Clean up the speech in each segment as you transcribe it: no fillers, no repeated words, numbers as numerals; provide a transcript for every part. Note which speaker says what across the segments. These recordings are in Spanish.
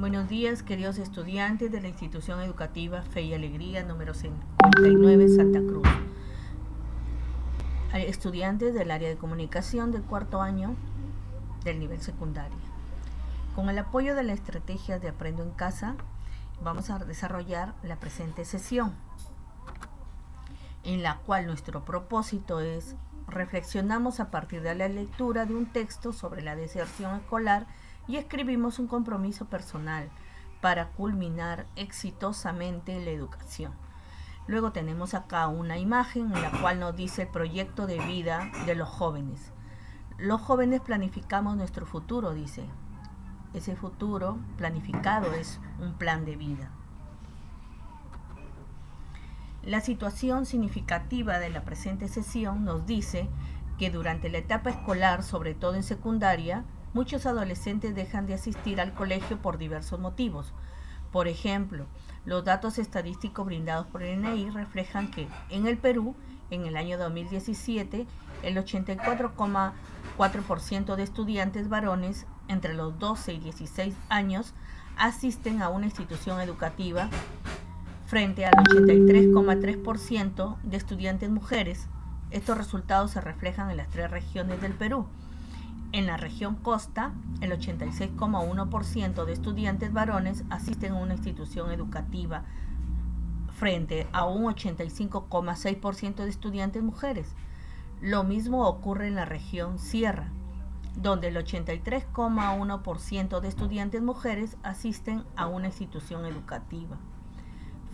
Speaker 1: Buenos días, queridos estudiantes de la institución educativa Fe y Alegría número 59 Santa Cruz. Estudiantes del área de comunicación del cuarto año del nivel secundario. Con el apoyo de la estrategia de Aprendo en Casa, vamos a desarrollar la presente sesión, en la cual nuestro propósito es reflexionamos a partir de la lectura de un texto sobre la deserción escolar y escribimos un compromiso personal para culminar exitosamente la educación. Luego tenemos acá una imagen en la cual nos dice el proyecto de vida de los jóvenes. Los jóvenes planificamos nuestro futuro, dice. Ese futuro planificado es un plan de vida. La situación significativa de la presente sesión nos dice que durante la etapa escolar, sobre todo en secundaria, muchos adolescentes dejan de asistir al colegio por diversos motivos. Por ejemplo, los datos estadísticos brindados por el INEGI reflejan que en el Perú, en el año 2017, el 84,4% de estudiantes varones entre los 12 y 16 años asisten a una institución educativa frente al 83,3% de estudiantes mujeres. Estos resultados se reflejan en las tres regiones del Perú. En la región Costa, el 86,1% de estudiantes varones asisten a una institución educativa frente a un 85,6% de estudiantes mujeres. Lo mismo ocurre en la región Sierra, donde el 83,1% de estudiantes mujeres asisten a una institución educativa,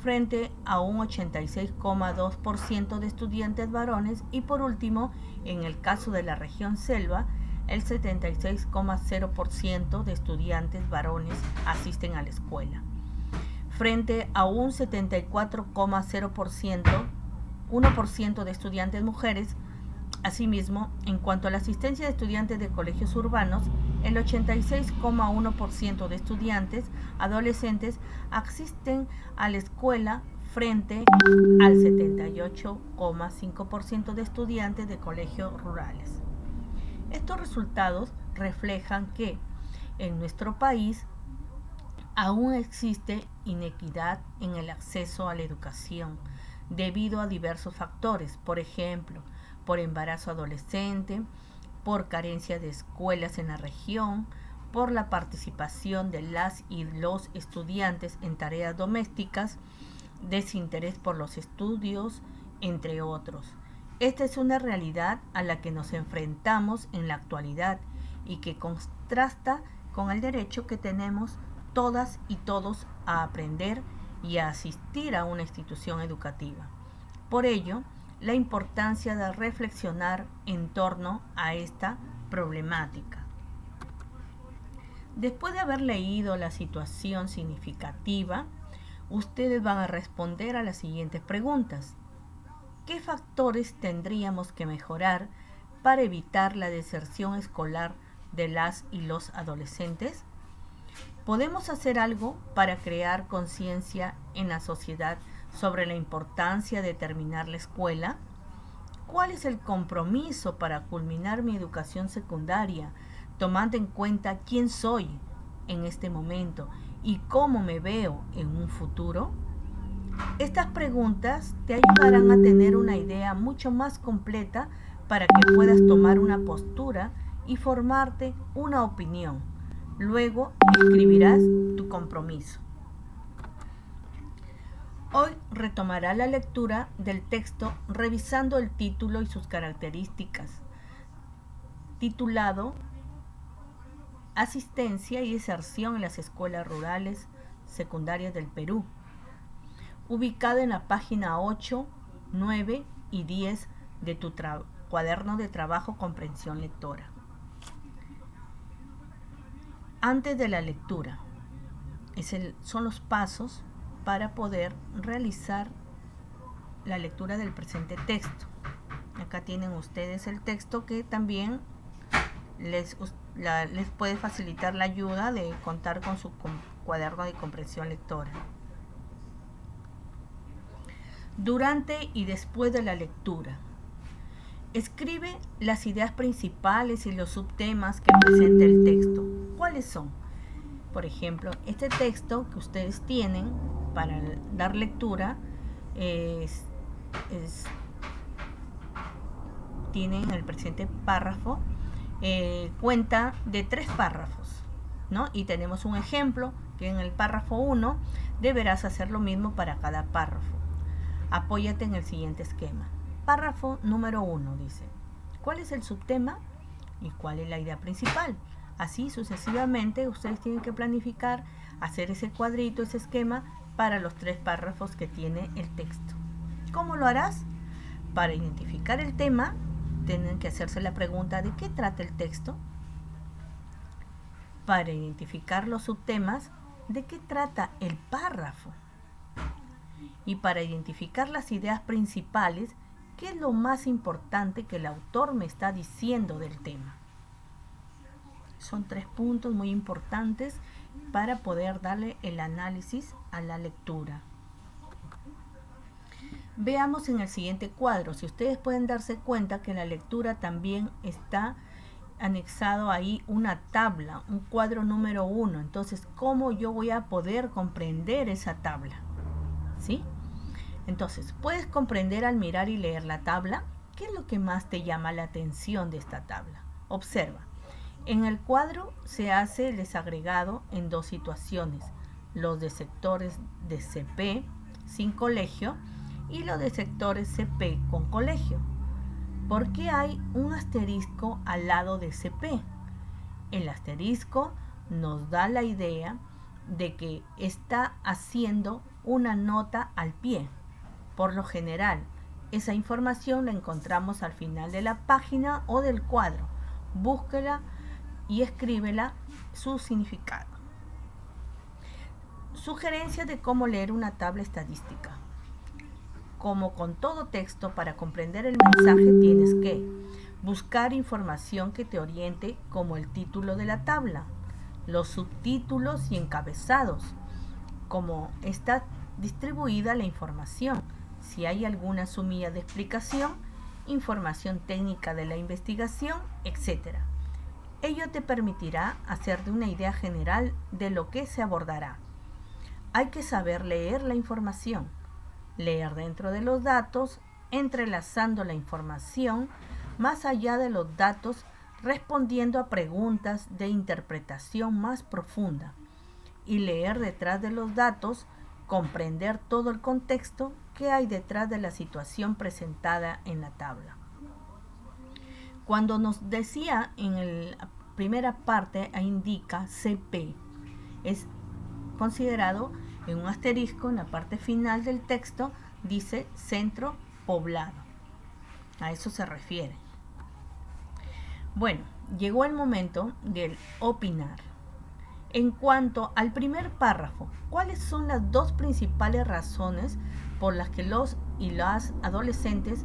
Speaker 1: frente a un 86,2% de estudiantes varones, y por último, en el caso de la región Selva, el 76,0% de estudiantes varones asisten a la escuela, frente a un 74,0%, 1% de estudiantes mujeres. Asimismo, en cuanto a la asistencia de estudiantes de colegios urbanos, el 86,1% de estudiantes adolescentes asisten a la escuela frente al 78,5% de estudiantes de colegios rurales. Estos resultados reflejan que en nuestro país aún existe inequidad en el acceso a la educación debido a diversos factores, por ejemplo, por embarazo adolescente, por carencia de escuelas en la región, por la participación de las y los estudiantes en tareas domésticas, desinterés por los estudios, entre otros. Esta es una realidad a la que nos enfrentamos en la actualidad y que contrasta con el derecho que tenemos todas y todos a aprender y a asistir a una institución educativa. Por ello, la importancia de reflexionar en torno a esta problemática. Después de haber leído la situación significativa, ustedes van a responder a las siguientes preguntas. ¿Qué factores tendríamos que mejorar para evitar la deserción escolar de las y los adolescentes? ¿Podemos hacer algo para crear conciencia en la sociedad sobre la importancia de terminar la escuela? ¿Cuál es el compromiso para culminar mi educación secundaria, tomando en cuenta quién soy en este momento y cómo me veo en un futuro? Estas preguntas te ayudarán a tener una idea mucho más completa para que puedas tomar una postura y formarte una opinión. Luego escribirás tu compromiso. Hoy retomará la lectura del texto revisando el título y sus características, titulado Asistencia y deserción en las escuelas rurales secundarias del Perú, ubicado en la página 8, 9 y 10 de tu cuaderno de trabajo comprensión lectora. Antes de la lectura, son los pasos para poder realizar la lectura del presente texto. Acá tienen ustedes el texto que también les puede facilitar la ayuda de contar con su cuaderno de comprensión lectora. Durante y después de la lectura, escribe las ideas principales y los subtemas que presenta el texto. ¿Cuáles son? Por ejemplo, este texto que ustedes tienen para dar lectura tienen el presente párrafo, cuenta de 3 párrafos, ¿no? Y tenemos un ejemplo que en el párrafo 1 deberás hacer lo mismo para cada párrafo. Apóyate en el siguiente esquema. Párrafo número 1 dice: ¿cuál es el subtema y cuál es la idea principal? Así sucesivamente ustedes tienen que planificar, hacer ese cuadrito, ese esquema para los 3 párrafos que tiene el texto. ¿Cómo lo harás? Para identificar el tema, tienen que hacerse la pregunta: ¿de qué trata el texto? Para identificar los subtemas, ¿de qué trata el párrafo? Y para identificar las ideas principales, ¿qué es lo más importante que el autor me está diciendo del tema? Son 3 puntos muy importantes para poder darle el análisis a la lectura. Veamos en el siguiente cuadro. Si ustedes pueden darse cuenta que en la lectura también está anexado ahí una tabla, un cuadro número 1. Entonces, ¿cómo yo voy a poder comprender esa tabla? ¿Sí? Entonces, ¿puedes comprender al mirar y leer la tabla? ¿Qué es lo que más te llama la atención de esta tabla? Observa. En el cuadro se hace el desagregado en 2 situaciones: los de sectores de CP sin colegio y los de sectores CP con colegio. ¿Por qué hay un asterisco al lado de CP? El asterisco nos da la idea de que está haciendo una nota al pie. Por lo general, esa información la encontramos al final de la página o del cuadro. Búsquela y escríbela su significado. Sugerencias de cómo leer una tabla estadística. Como con todo texto, para comprender el mensaje tienes que buscar información que te oriente, como el título de la tabla, los subtítulos y encabezados, cómo está distribuida la información, si hay alguna sumilla de explicación, información técnica de la investigación, etc. Ello te permitirá hacerte una idea general de lo que se abordará. Hay que saber leer la información, leer dentro de los datos, entrelazando la información más allá de los datos, respondiendo a preguntas de interpretación más profunda, y leer detrás de los datos, comprender todo el contexto que hay detrás de la situación presentada en la tabla. Cuando nos decía en la primera parte, indica CP, es considerado en un asterisco en la parte final del texto, dice centro poblado. A eso se refiere. Bueno, llegó el momento del opinar. En cuanto al primer párrafo, ¿cuáles son las 2 principales razones por las que los y las adolescentes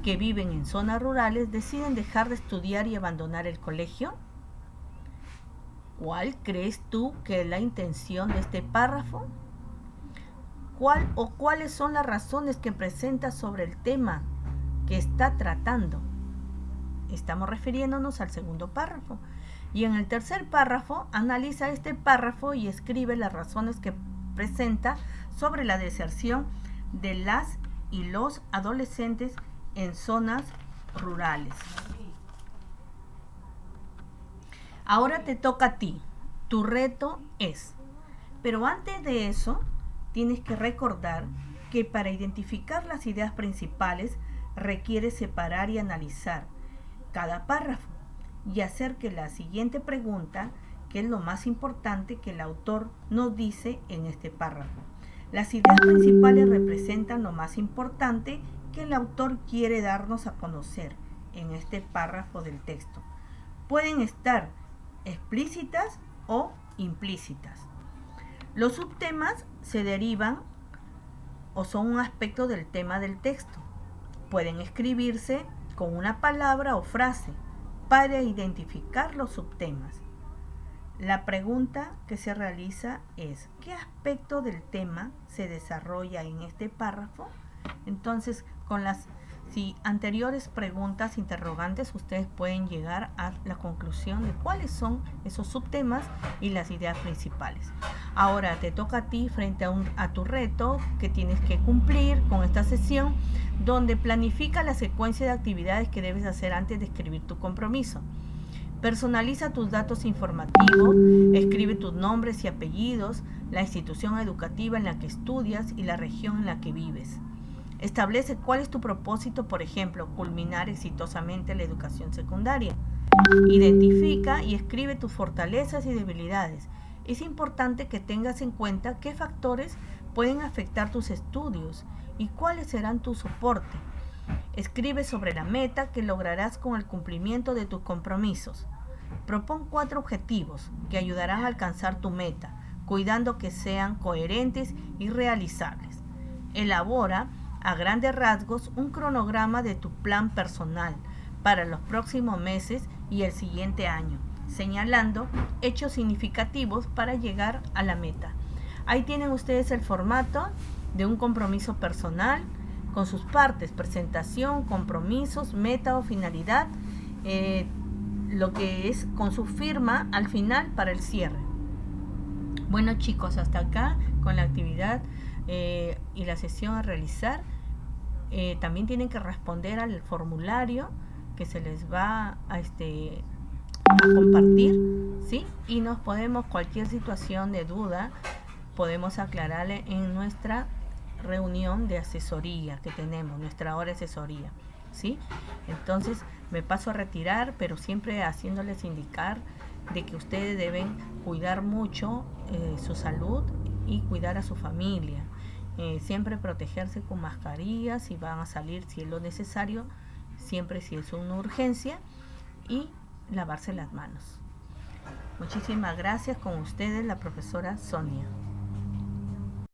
Speaker 1: que viven en zonas rurales deciden dejar de estudiar y abandonar el colegio? ¿Cuál crees tú que es la intención de este párrafo? ¿Cuáles son las razones que presenta sobre el tema que está tratando? Estamos refiriéndonos al segundo párrafo. Y en el tercer párrafo, analiza este párrafo y escribe las razones que presenta sobre la deserción de las y los adolescentes en zonas rurales. Ahora te toca a ti. Tu reto es, pero antes de eso, tienes que recordar que para identificar las ideas principales requiere separar y analizar cada párrafo y hacer que la siguiente pregunta, que es lo más importante que el autor nos dice en este párrafo. Las ideas principales representan lo más importante que el autor quiere darnos a conocer en este párrafo del texto. Pueden estar explícitas o implícitas. Los subtemas se derivan o son un aspecto del tema del texto. Pueden escribirse con una palabra o frase para identificar los subtemas. La pregunta que se realiza es: ¿qué aspecto del tema se desarrolla en este párrafo? Entonces, con las Si anteriores preguntas, interrogantes, ustedes pueden llegar a la conclusión de cuáles son esos subtemas y las ideas principales. Ahora te toca a ti frente a tu reto que tienes que cumplir con esta sesión, donde planifica la secuencia de actividades que debes hacer antes de escribir tu compromiso. Personaliza tus datos informativos, escribe tus nombres y apellidos, la institución educativa en la que estudias y la región en la que vives. Establece cuál es tu propósito, por ejemplo, culminar exitosamente la educación secundaria. Identifica y escribe tus fortalezas y debilidades. Es importante que tengas en cuenta qué factores pueden afectar tus estudios y cuáles serán tu soporte. Escribe sobre la meta que lograrás con el cumplimiento de tus compromisos. Propón 4 objetivos que ayudarán a alcanzar tu meta, cuidando que sean coherentes y realizables. Elabora a grandes rasgos un cronograma de tu plan personal para los próximos meses y el siguiente año, señalando hechos significativos para llegar a la meta. Ahí tienen ustedes el formato de un compromiso personal con sus partes: presentación, compromisos, meta o finalidad, lo que es con su firma al final para el cierre. Bueno, chicos, hasta acá con la actividad y la sesión a realizar. También tienen que responder al formulario que se les va a compartir, ¿sí? Y nos podemos, cualquier situación de duda, podemos aclararle en nuestra reunión de asesoría que tenemos, nuestra hora de asesoría, ¿sí? Entonces me paso a retirar, pero siempre haciéndoles indicar de que ustedes deben cuidar mucho su salud y cuidar a su familia. Siempre protegerse con mascarillas si van a salir, si es lo necesario, siempre si es una urgencia, y lavarse las manos. Muchísimas gracias. Con ustedes la profesora Sonia.